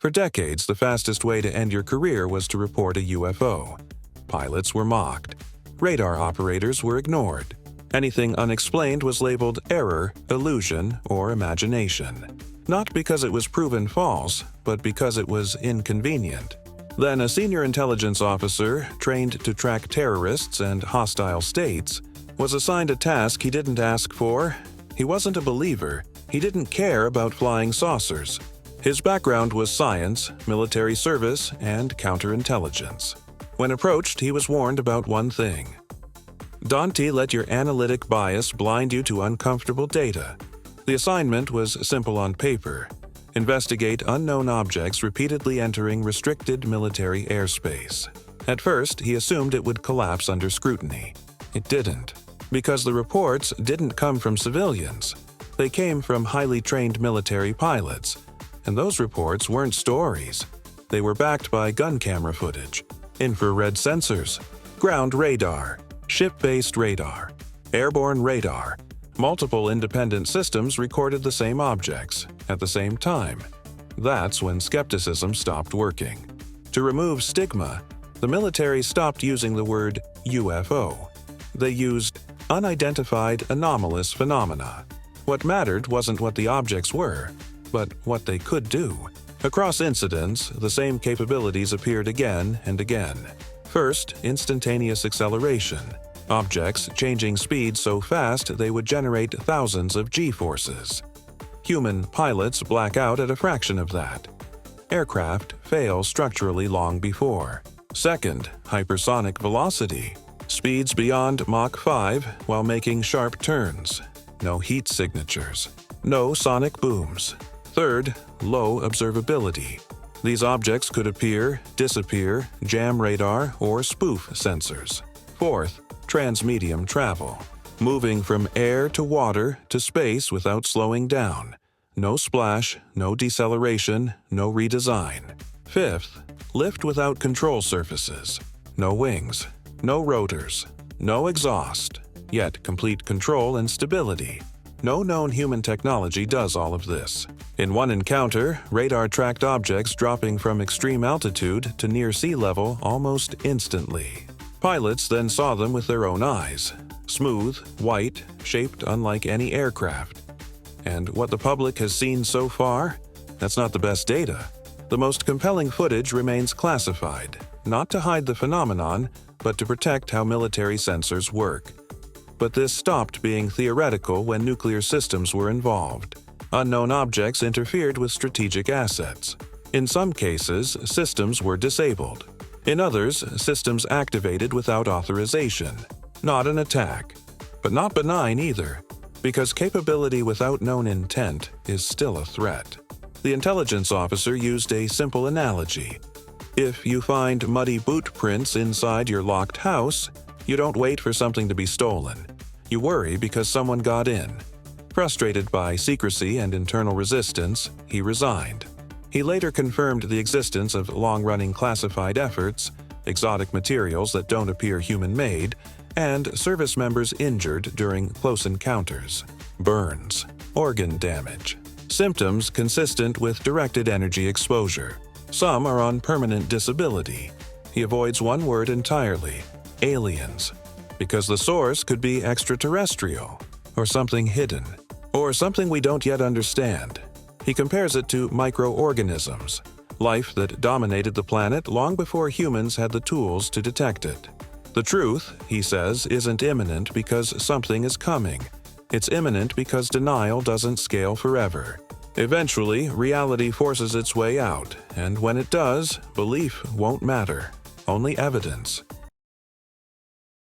For decades, the fastest way to end your career was to report a UFO. Pilots were mocked. Radar operators were ignored. Anything unexplained was labeled error, illusion, or imagination. Not because it was proven false, but because it was inconvenient. Then a senior intelligence officer, trained to track terrorists and hostile states, was assigned a task he didn't ask for. He wasn't a believer. He didn't care about flying saucers. His background was science, military service, and counterintelligence. When approached, he was warned about one thing. Don't let your analytic bias blind you to uncomfortable data. The assignment was simple on paper. Investigate unknown objects repeatedly entering restricted military airspace. At first, he assumed it would collapse under scrutiny. It didn't, because the reports didn't come from civilians. They came from highly trained military pilots, and those reports weren't stories. They were backed by gun camera footage, infrared sensors, ground radar, ship-based radar, airborne radar. Multiple independent systems recorded the same objects at the same time. That's when skepticism stopped working. To remove stigma, the military stopped using the word UFO. They used unidentified anomalous phenomena. What mattered wasn't what the objects were, but what they could do. Across incidents, the same capabilities appeared again and again. First, instantaneous acceleration. Objects changing speed so fast they would generate thousands of G-forces. Human pilots black out at a fraction of that. Aircraft fail structurally long before. Second, hypersonic velocity. Speeds beyond Mach 5 while making sharp turns. No heat signatures. No sonic booms. Third, low observability. These objects could appear, disappear, jam radar, or spoof sensors. Fourth, transmedium travel. Moving from air to water to space without slowing down. No splash, no deceleration, no redesign. Fifth, lift without control surfaces. No wings, no rotors, no exhaust, yet complete control and stability. No known human technology does all of this. In one encounter, radar tracked objects dropping from extreme altitude to near sea level almost instantly. Pilots then saw them with their own eyes. Smooth, white, shaped unlike any aircraft. And what the public has seen so far? That's not the best data. The most compelling footage remains classified, not to hide the phenomenon, but to protect how military sensors work. But this stopped being theoretical when nuclear systems were involved. Unknown objects interfered with strategic assets. In some cases, systems were disabled. In others, systems activated without authorization. Not an attack, but not benign either, because capability without known intent is still a threat. The intelligence officer used a simple analogy. If you find muddy boot prints inside your locked house, you don't wait for something to be stolen. You worry because someone got in. Frustrated by secrecy and internal resistance, he resigned. He later confirmed the existence of long-running classified efforts, exotic materials that don't appear human-made, and service members injured during close encounters. Burns, organ damage. Symptoms consistent with directed energy exposure. Some are on permanent disability. He avoids one word entirely: aliens, because the source could be extraterrestrial, or something hidden, or something we don't yet understand. He compares it to microorganisms, life that dominated the planet long before humans had the tools to detect it. The truth, he says, isn't imminent because something is coming. It's imminent because denial doesn't scale forever. Eventually, reality forces its way out, and when it does, belief won't matter, only evidence.